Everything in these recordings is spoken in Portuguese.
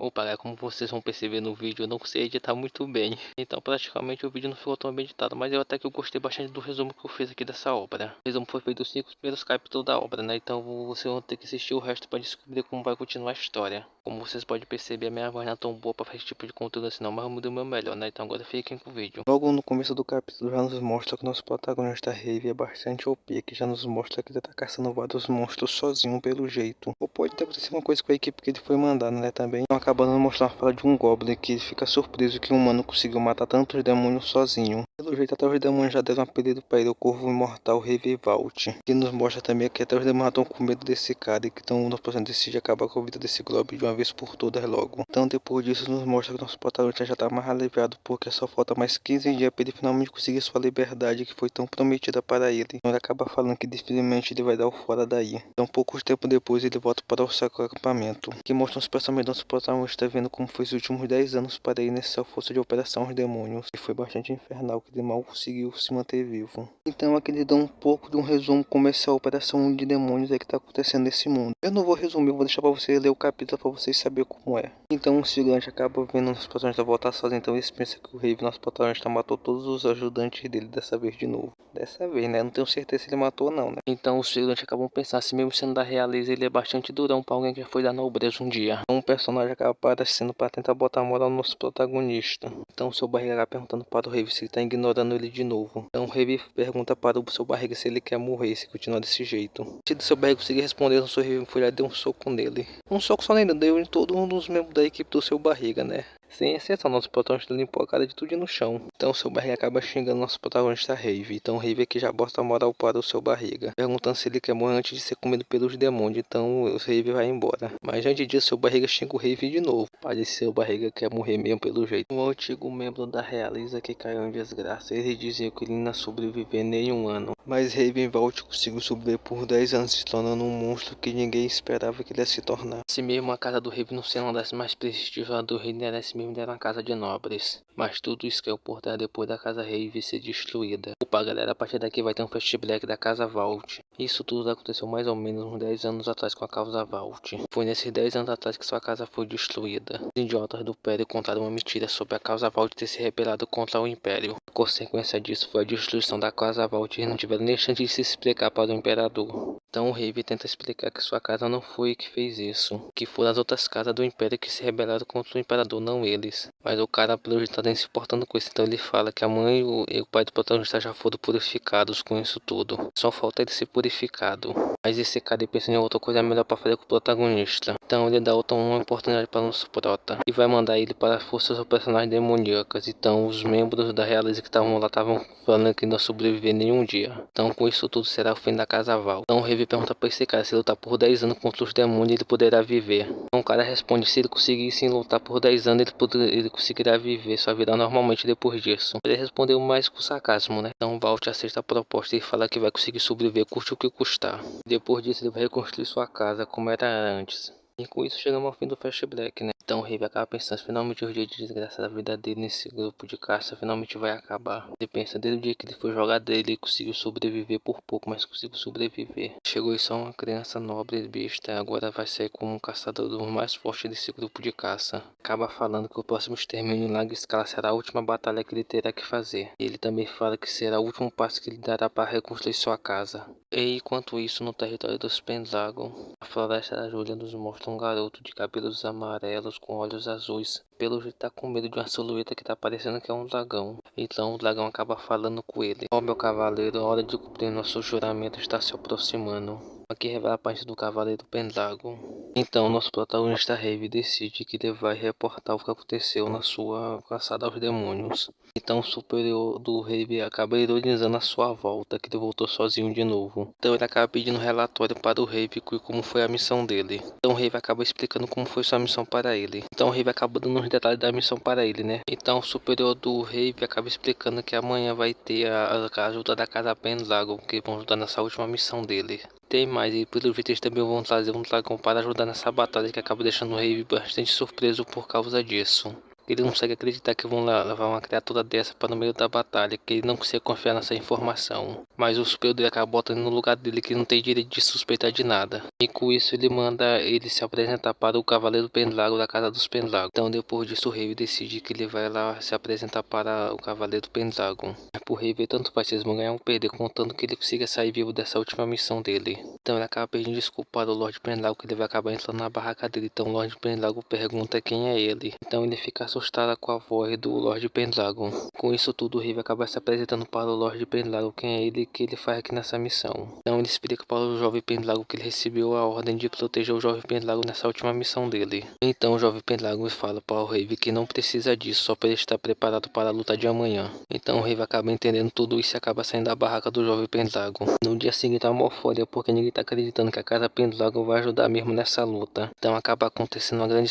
Opa, galera, como vocês vão perceber no vídeo, eu não sei editar muito bem. Então praticamente o vídeo não ficou tão bem editado, mas eu até que eu gostei bastante do resumo que eu fiz aqui dessa obra. O resumo foi feito dos 5 primeiros capítulos da obra, né? Então vocês vão ter que assistir o resto para descobrir como vai continuar a história. Como vocês podem perceber, a minha voz não é tão boa para fazer esse tipo de conteúdo assim não, mas eu mudei o meu melhor, né? Então agora fiquem com o vídeo. Logo no começo do capítulo já nos mostra que o nosso protagonista Rave é bastante OP, que já nos mostra que ele tá caçando vários monstros sozinho pelo jeito. Ou pode ter acontecido uma coisa com a equipe que ele foi mandar, né? Também então, acabando mostrando a fala de um Goblin que fica surpreso que um humano conseguiu matar tantos demônios sozinho. Pelo jeito até os demônios já deram um apelido para ele, o Corvo Imortal Revivalt. Que nos mostra também que até os demônios estão com medo desse cara e que estão no processo de acabar com a vida desse Goblin de uma vez por todas logo. Então depois disso nos mostra que nosso protagonista já tá mais aliviado porque só falta mais 15 dias para ele finalmente conseguir sua liberdade que foi tão prometida para ele. Então ele acaba falando que dificilmente ele vai dar o fora daí. Então poucos tempo depois ele volta para o seu acampamento, que mostra os pensamentos do nosso protagonista vendo como foi os últimos 10 anos para ele nessa força de operação aos demônios, que foi bastante infernal, que ele mal conseguiu se manter vivo. Então aqui ele dá um pouco de um resumo como essa operação de demônios é que está acontecendo nesse mundo. Eu não vou resumir, eu vou deixar para vocês ler o capítulo para vocês saberem como é. Então o Sigurante acaba vendo nosso protagonista voltar sozinho, então eles pensam que o Rave, nosso protagonista, matou todos os ajudantes dele dessa vez de novo. Dessa vez, né? Eu não tenho certeza se ele matou ou não, né? Então os Sigurante acabam pensando assim, mesmo sendo da realeza, ele é bastante durão para alguém que já foi da nobreza um dia. Um personagem acaba aparecendo para tentar botar moral no nosso protagonista. Então o seu barriga acaba perguntando para o Rave se ele está ignorando ele de novo. Então o Rave pergunta para o seu barriga se ele quer morrer, se continuar desse jeito. Se o seu barriga conseguir responder, o seu Rave foi lá e deu um soco nele. Um soco só nele, deu em todo um dos membros da equipe do seu barriga, né? Sem exceção, nosso protagonista limpou a cara de tudo no chão. Então o seu barriga acaba xingando nosso protagonista Rave. Então o Rave aqui já bota a moral para o seu barriga, perguntando se ele quer morrer antes de ser comido pelos demônios. Então o Rave vai embora. Mas antes disso, seu barriga xinga o Rave de novo. Parece que seu barriga quer morrer mesmo pelo jeito. Um antigo membro da realeza que caiu em desgraça. Ele dizia que ele não ia sobreviver nem um ano. Mas Revivalt conseguiu sobreviver por 10 anos, se tornando um monstro que ninguém esperava que ele ia se tornar. Se mesmo a casa do Rave não sendo uma das mais prestigiosas do reino, era esse mesmo era uma casa de nobres. Mas tudo isso caiu por terra depois da casa Rave ser destruída. Opa galera, a partir daqui vai ter um flashback da casa Vault. Isso tudo aconteceu mais ou menos uns 10 anos atrás com a casa Vault. Foi nesses 10 anos atrás que sua casa foi destruída. Os idiotas do Império contaram uma mentira sobre a casa Vault ter se rebelado contra o Império. A consequência disso foi a destruição da casa Vault e não tiveram nem chance de se explicar para o Imperador. Então o Rave tenta explicar que sua casa não foi que fez isso, que foram as outras casas do Império que se rebelaram contra o Imperador, não eles. Mas o cara pelo jeito tá nem se importando com isso, então ele fala que a mãe e o pai do protagonista já foram purificados com isso tudo. Só falta ele ser purificado. Mas esse cara pensa em outra coisa melhor para fazer com o protagonista. Então ele dá outra uma oportunidade para o nosso prota e vai mandar ele para as forças ou personagens demoníacas. Então os membros da realeza que estavam lá estavam falando que não sobreviver nenhum dia. Então com isso tudo será o fim da casa Val. Então o Rave pergunta para esse cara se lutar por 10 anos contra os demônios ele poderá viver. Então o cara responde se ele conseguisse lutar por 10 anos ele conseguirá viver sua vida normalmente depois disso. Ele respondeu mais com sarcasmo, né? Então Valt aceita a proposta e fala que vai conseguir sobreviver custe o que custar. Depois disso ele vai reconstruir sua casa como era antes. E com isso chegamos ao fim do flashback, né? Então o Rave acaba pensando, finalmente o dia de desgraça da vida dele nesse grupo de caça finalmente vai acabar. Ele pensa, desde o dia que ele foi jogado ele conseguiu sobreviver por pouco, mas conseguiu sobreviver. Chegou e só uma criança nobre e besta, agora vai sair como um caçador dos mais fortes desse grupo de caça. Acaba falando que o próximo extermínio em larga escala será a última batalha que ele terá que fazer. E ele também fala que será o último passo que ele dará para reconstruir sua casa. E enquanto isso, no território dos Pendragon, a floresta da Júlia nos mostra um garoto de cabelos amarelos com olhos azuis. Pelo jeito tá com medo de uma silhueta que tá parecendo que é um dragão. Então o dragão acaba falando com ele. Ó meu cavaleiro, a hora de cumprir nosso juramento está se aproximando. Aqui revela a parte do cavaleiro Pendragon. Então nosso protagonista Rave decide que ele vai reportar o que aconteceu na sua caçada aos demônios. Então o superior do Rave acaba ironizando a sua volta, que ele voltou sozinho de novo. Então ele acaba pedindo relatório para o Rave como foi a missão dele. Então o Rave acaba explicando como foi sua missão para ele. Então o Rave acaba dando os detalhes da missão para ele, né? Então o superior do Rave acaba explicando que amanhã vai ter a ajuda da casa Pendragon, que vão ajudar nessa última missão dele. Tem mais, e pelo jeito eles também vão trazer um dragão para ajudar nessa batalha, que acaba deixando o Rave bastante surpreso por causa disso. Ele não consegue acreditar que vão levar uma criatura dessa para no meio da batalha, que ele não consegue confiar nessa informação. Mas o superior dele acaba botando no lugar dele, que não tem direito de suspeitar de nada. E com isso ele manda ele se apresentar para o Cavaleiro Pendragon da Casa dos Pendragon. Então depois disso o rei decide que ele vai lá se apresentar para o Cavaleiro Pendragon. Pro rei ver tanto faz se eles vão ganhar ou perder, contando que ele consiga sair vivo dessa última missão dele. Então ele acaba pedindo desculpa para o Lorde Pendragon, que ele vai acabar entrando na barraca dele. Então o Lorde Pendragon pergunta quem é ele. Então ele fica assustado com a voz do Lorde Pendragon. Com isso tudo, o rei vai acabar se apresentando para o Lorde Pendragon quem é ele e que ele faz aqui nessa missão. Então ele explica para o jovem Pendragon que ele recebeu a ordem de proteger o jovem Pendragon nessa última missão dele. Então o jovem Pendragon fala para o rei que não precisa disso, só para ele estar preparado para a luta de amanhã. Então o rei vai acabar entendendo tudo isso e acaba saindo da barraca do jovem Pendragon. No dia seguinte a morfória, porque ninguém está acreditando que a Casa Pendragon vai ajudar mesmo nessa luta. Então acaba acontecendo uma grande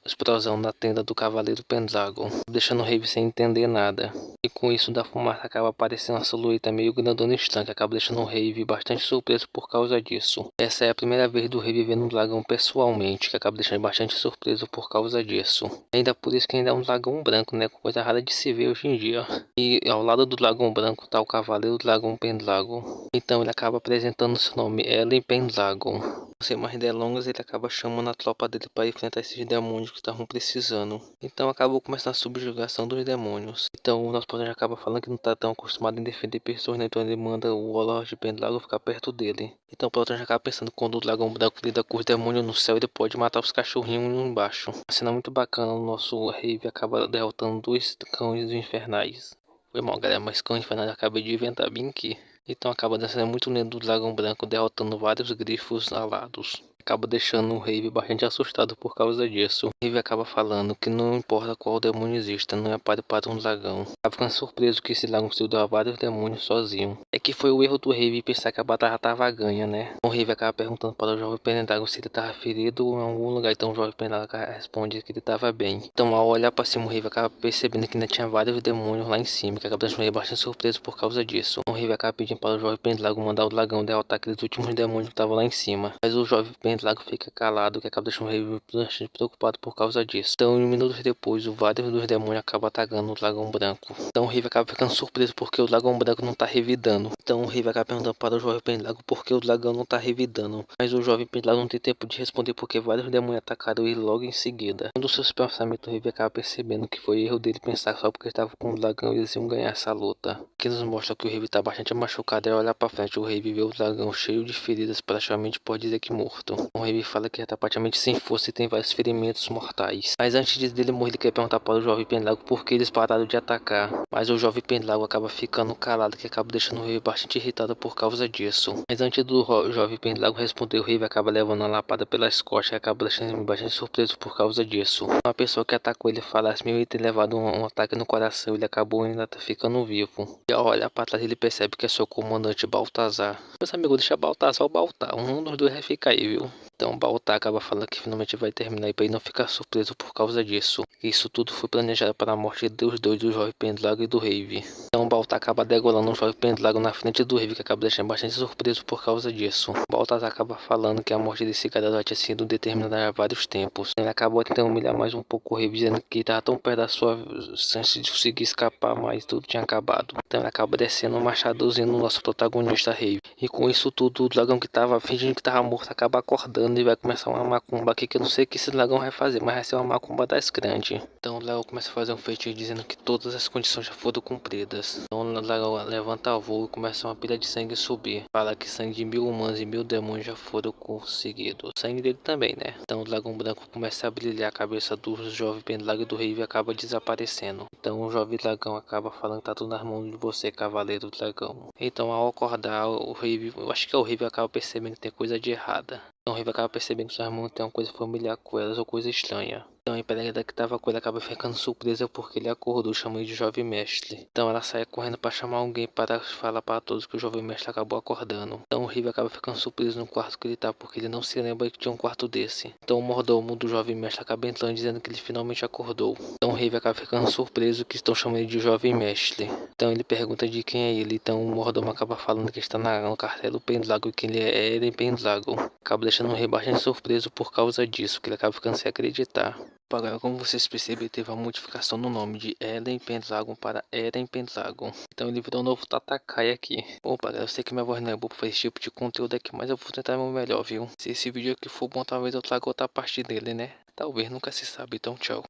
explosão na tenda do Cavaleiro Pendragon, deixando o rei sem entender nada. E com isso da fumaça acaba aparecendo uma silhueta meio grandona e estranha, que acaba deixando o rei bastante surpreso por causa disso. Essa é a primeira vez do rei vendo um dragão pessoalmente, que acaba deixando bastante surpreso por causa disso. Ainda por isso que ainda é um dragão branco, né, coisa rara de se ver hoje em dia. E ao lado do dragão branco está o Cavaleiro Dragão Pendragon. Então ele acaba apresentando seu nome, Ellen Pendragon. Sem mais delongas, ele acaba chamando a tropa dele para enfrentar esses demônios que estavam precisando. Então acabou começando a subjugação dos demônios. Então o nosso personagem acaba falando que não está tão acostumado em defender pessoas, né? Então ele manda o Lorde Pendragon ficar perto dele. Então o personagem acaba pensando que quando o dragão branco lida com os demônios no céu, ele pode matar os cachorrinhos embaixo. Uma cena muito bacana, o nosso rei acaba derrotando dois cães infernais. Foi mal, galera, mas cães infernais eu acabei de inventar bem aqui. Então acaba dançando muito lindo do dragão branco, derrotando vários grifos alados. Acaba deixando o rei bastante assustado por causa disso. O rei acaba falando que não importa qual demônio exista, não é páreo para um dragão. Acaba ficando surpreso que esse dragão conseguiu dar vários demônios sozinho. É que foi o erro do rei pensar que a batalha estava ganha, né? O rei acaba perguntando para o jovem Pendragon se ele estava ferido em algum lugar. Então o jovem Pendragon responde que ele estava bem. Então ao olhar para cima, o rei acaba percebendo que ainda tinha vários demônios lá em cima, que acaba deixando o rei bastante surpreso por causa disso. O rei acaba pedindo para o jovem Pendragon mandar o dragão derrotar aqueles últimos demônios que estavam lá em cima. Mas o jovem Pendragon fica calado, que acaba deixando o rei bastante preocupado por causa disso. Então, minutos depois, vários dos demônios acabam atacando o dragão branco. Então o rei acaba ficando surpreso porque o dragão branco não está revidando. Então o rei acaba perguntando para o jovem Pendragon por que o dragão não está revidando. Mas o jovem Pendragon não tem tempo de responder porque vários demônios atacaram ele logo em seguida. Um dos seus pensamentos, o rei acaba percebendo que foi erro dele pensar só porque estava com o dragão e eles iam ganhar essa luta. Que nos mostra que o rei está bastante machucado e ao olhar para frente, o rei vê o dragão cheio de feridas, praticamente pode dizer que morto. O rei fala que está praticamente sem força e tem vários ferimentos mortais. Mas antes dele morrer, ele quer perguntar para o jovem Pendragon por que eles pararam de atacar. Mas o jovem Pendragon acaba ficando calado, que acaba deixando o rei bastante irritado por causa disso. Mas antes do jovem Pendragon responder, o rei acaba levando a lapada pelas costas e acaba deixando ele bastante surpreso por causa disso. Uma pessoa que atacou ele falasse mesmo ele ter levado um ataque no coração, ele acabou ainda ficando vivo. E ao olhar para trás, ele percebe que é seu comandante Baltazar. Meus amigos, deixa Baltazar ou Baltar, um dos dois vai ficar aí, viu? Então Baltar acaba falando que finalmente vai terminar e para ele não ficar surpreso por causa disso. Isso tudo foi planejado para a morte dos dois, do jovem Pendragon e do Rave. Então Baltar acaba degolando o jovem Pendragon na frente do Rave, que acaba deixando bastante surpreso por causa disso. Baltar acaba falando que a morte desse cara já tinha sido determinada há vários tempos. Ele acabou tentando humilhar mais um pouco o Rave, dizendo que estava tão perto da sua chance de conseguir escapar, mas tudo tinha acabado. Então ele acaba descendo um machadozinho no nosso protagonista Rave. E com isso tudo, o dragão que estava fingindo que estava morto acaba acordando e vai começar uma macumba aqui que eu não sei o que esse dragão vai fazer, mas vai ser uma macumba das grandes. Então o dragão começa a fazer um feitiço dizendo que todas as condições já foram cumpridas. Então o dragão levanta o voo e começa uma pilha de sangue subir. Fala que sangue de 1000 humanos e 1000 demônios já foram conseguidos. O sangue dele também, né? Então o dragão branco começa a brilhar, a cabeça do jovem Pendragon e do rei acaba desaparecendo. Então o jovem dragão acaba falando que tá tudo nas mãos de você, cavaleiro dragão. Então ao acordar, o rei, eu acho que o rei acaba percebendo que tem coisa de errada. Então o rei acaba percebendo que sua irmã tem uma coisa familiar com elas ou coisa estranha. Então a empregada que estava com ele acaba ficando surpresa porque ele acordou, chamando de jovem mestre. Então ela sai correndo para chamar alguém para falar para todos que o jovem mestre acabou acordando. Então o rei acaba ficando surpreso no quarto que ele tá, porque ele não se lembra que tinha um quarto desse. Então o mordomo do jovem mestre acaba entrando dizendo que ele finalmente acordou. Então o rei acaba ficando surpreso que estão chamando ele de jovem mestre. Então ele pergunta de quem é ele. Então o mordomo acaba falando que está no castelo Pendragon e que ele é Eren Pendragon. Acaba deixando o rei bastante surpreso por causa disso, que ele acaba ficando sem acreditar. Galera, como vocês perceberam, teve uma modificação no nome de Eren Pendragon para Eren Pendragon. Então ele virou um novo Tatakai aqui. Opa, galera, eu sei que minha voz não é boa pra esse tipo de conteúdo aqui, mas eu vou tentar o meu melhor, viu? Se esse vídeo aqui for bom, talvez eu traga outra parte dele, né? Talvez, nunca se sabe. Então, tchau.